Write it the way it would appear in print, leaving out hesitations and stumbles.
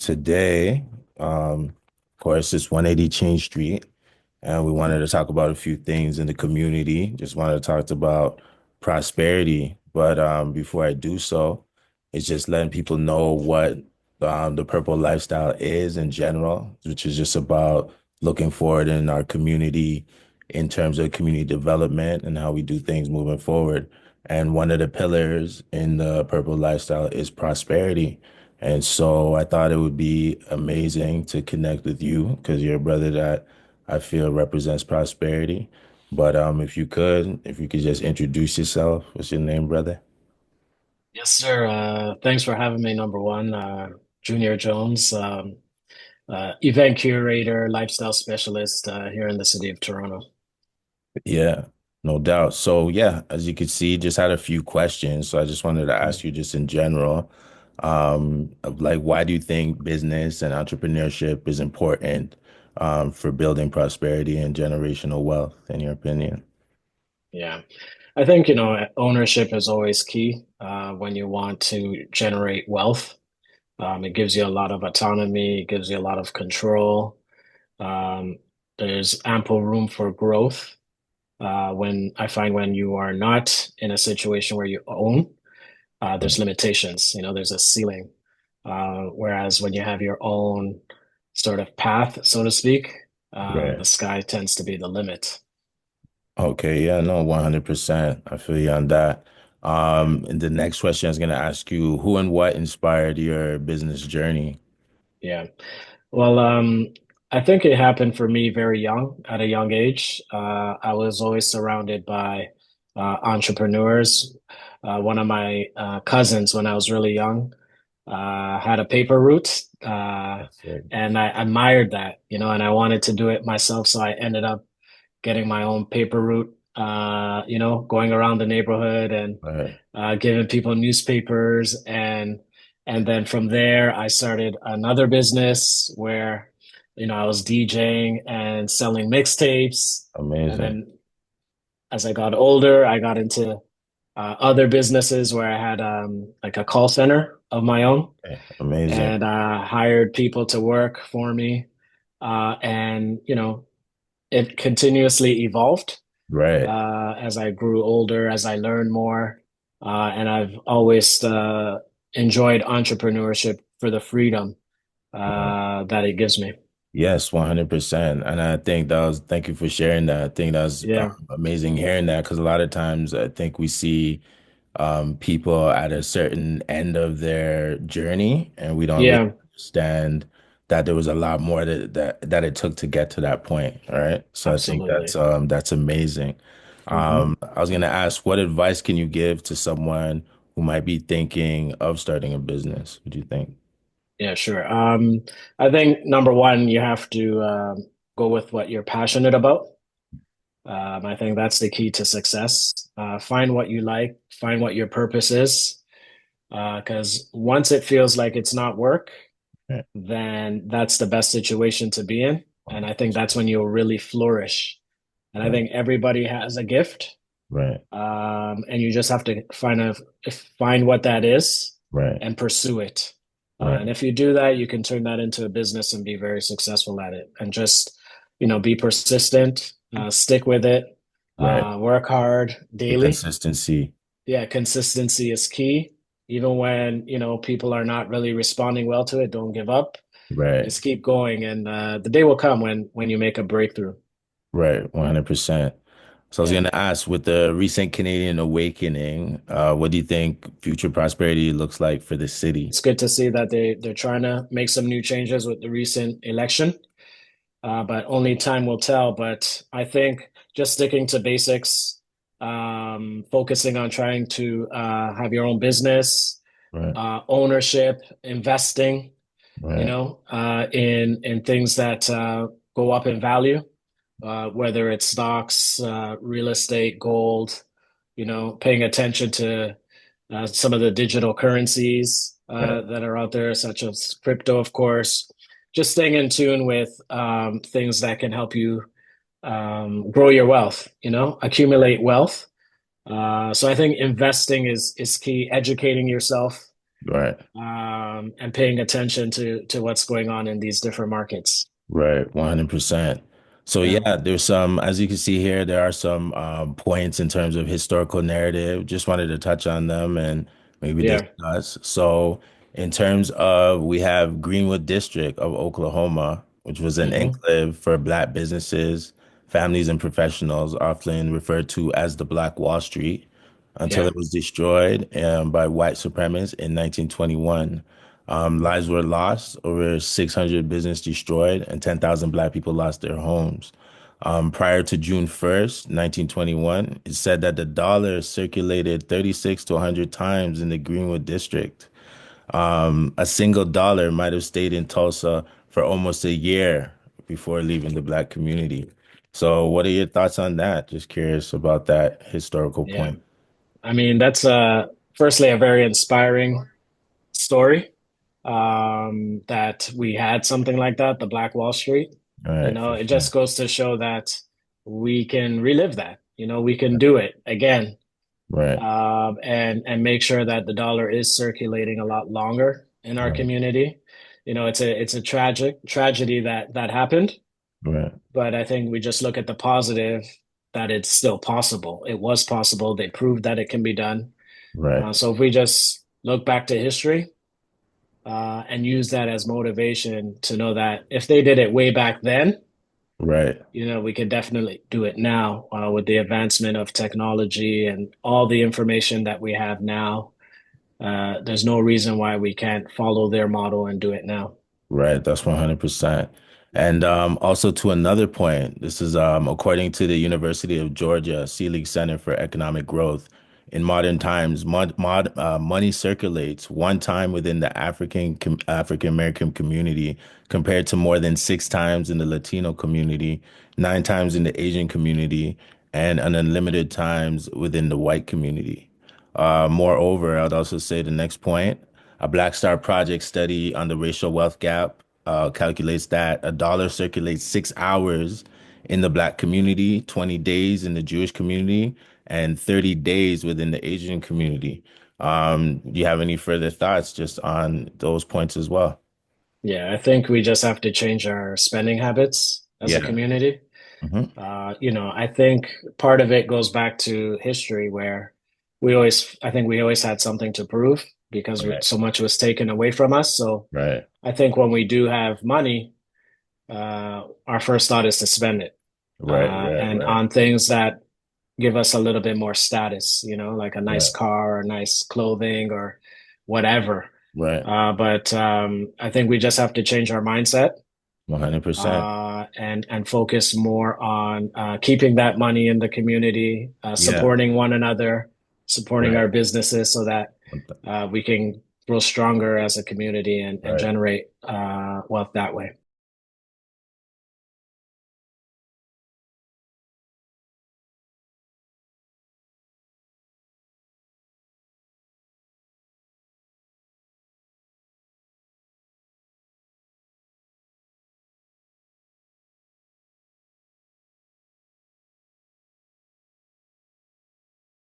Today, of course, it's 180 Chain Street, and we wanted to talk about a few things in the community. Just wanted to talk about prosperity. But before I do so, it's just letting people know what the Purple Lifestyle is in general, which is just about looking forward in our community in terms of community development and how we do things moving forward. And one of the pillars in the Purple Lifestyle is prosperity. And so I thought it would be amazing to connect with you because you're a brother that I feel represents prosperity. But if you could just introduce yourself. What's your name, brother? Yes, sir. Thanks for having me, number one. Junior Jones, event curator, lifestyle specialist here in the city of Toronto. Yeah, no doubt. So yeah, as you can see, just had a few questions. So I just wanted to Mm. ask you just in general, of like why do you think business and entrepreneurship is important for building prosperity and generational wealth, in your opinion? Yeah, I think, ownership is always key when you want to generate wealth. It gives you a lot of autonomy, it gives you a lot of control. Um, there's ample room for growth when I find when you are not in a situation where you own. There's limitations, there's a ceiling. Whereas when you have your own sort of path, so to speak, Right. the sky tends to be the limit. Okay, yeah, no, 100%. I feel you on that. And the next question I was gonna ask you, who and what inspired your business journey? Yeah. Well, I think it happened for me very young, at a young age. I was always surrounded by entrepreneurs. One of my cousins, when I was really young, had a paper route, That's it. and I admired that, and I wanted to do it myself. So I ended up getting my own paper route, going around the neighborhood and Right. giving people newspapers, and then from there I started another business where, I was DJing and selling mixtapes, and Amazing. then as I got older, I got into other businesses where I had like a call center of my own Okay, amazing. and hired people to work for me, and it continuously evolved Right. as I grew older, as I learned more. And I've always enjoyed entrepreneurship for the freedom Right. that it gives me. Yes, 100%. And I think thank you for sharing that. I think that was Yeah. amazing hearing that because a lot of times I think we see people at a certain end of their journey, and we don't really Yeah, understand that there was a lot more that it took to get to that point. All right. So I think absolutely. that's amazing. Hmm. I was gonna ask, what advice can you give to someone who might be thinking of starting a business? What do you think? Yeah, sure. I think number one, you have to go with what you're passionate about. I think that's the key to success. Find what you like, find what your purpose is, because once it feels like it's not work, Right. then that's the best situation to be in. And I think that's when you'll really flourish. And I Right. think everybody has a gift, Right. and you just have to find what that is Right. and pursue it. And Right. if you do that, you can turn that into a business and be very successful at it. And just, be persistent, stick with it, Right. work hard The daily. consistency. Yeah, consistency is key. Even when, people are not really responding well to it, don't give up. Right. Just keep going, and the day will come when you make a breakthrough. Right. 100%. So I was Yeah, going to ask, with the recent Canadian awakening, what do you think future prosperity looks like for the city? it's good to see that they're trying to make some new changes with the recent election, but only time will tell. But I think just sticking to basics, focusing on trying to have your own business, Right. ownership, investing, Right. in things that go up in value, whether it's stocks, real estate, gold, paying attention to some of the digital currencies Right. that are out there, such as crypto, of course. Just staying in tune with things that can help you grow your wealth, accumulate wealth. So I think investing is key. Educating yourself, Right. and paying attention to what's going on in these different markets. Right, 100%. So Yeah, yeah, there's some, as you can see here, there are some points in terms of historical narrative. Just wanted to touch on them and maybe yeah, discuss. So in terms of, we have Greenwood District of Oklahoma, which was an hmm, enclave for Black businesses, families, and professionals, often referred to as the Black Wall Street, until yeah, it was destroyed by white supremacists in 1921. Lives were lost, over 600 business destroyed, and 10,000 Black people lost their homes. Prior to June 1st, 1921, it said that the dollar circulated 36 to 100 times in the Greenwood district. A single dollar might have stayed in Tulsa for almost a year before leaving the Black community. So, what are your thoughts on that? Just curious about that historical yeah. point. I mean, that's firstly a very inspiring story, that we had something like that, the Black Wall Street. All You right, know, for it sure. just goes to show that we can relive that. You know, we can do it again, Right, and make sure that the dollar is circulating a lot longer in our right, community. You know, it's a tragic tragedy that happened, right, but I think we just look at the positive, that it's still possible. It was possible. They proved that it can be done. right, So if we just look back to history, and use that as motivation to know that if they did it way back then, right. you know, we can definitely do it now, with the advancement of technology and all the information that we have now. There's no reason why we can't follow their model and do it now. Right, that's 100%. And also to another point, this is according to the University of Georgia Seelig Center for Economic Growth. In modern times, money circulates one time within the African American community compared to more than 6 times in the Latino community, 9 times in the Asian community, and an unlimited times within the white community. Moreover, I'd also say the next point, a Black Star Project study on the racial wealth gap calculates that a dollar circulates 6 hours in the Black community, 20 days in the Jewish community, and 30 days within the Asian community. Do you have any further thoughts just on those points as well? Yeah, I think we just have to change our spending habits as a Yeah. community. Hmm. You know, I think part of it goes back to history where I think we always had something to prove because Right. so much was taken away from us. So Right. I think when we do have money, our first thought is to spend it, Right. Right. and Right. on things that give us a little bit more status, you know, like a nice Right. car or nice clothing or whatever. Right. But I think we just have to change our mindset, 100%. and focus more on keeping that money in the community, Yeah. supporting one another, supporting Right. our businesses so that we can grow stronger as a community and Right. generate wealth that way.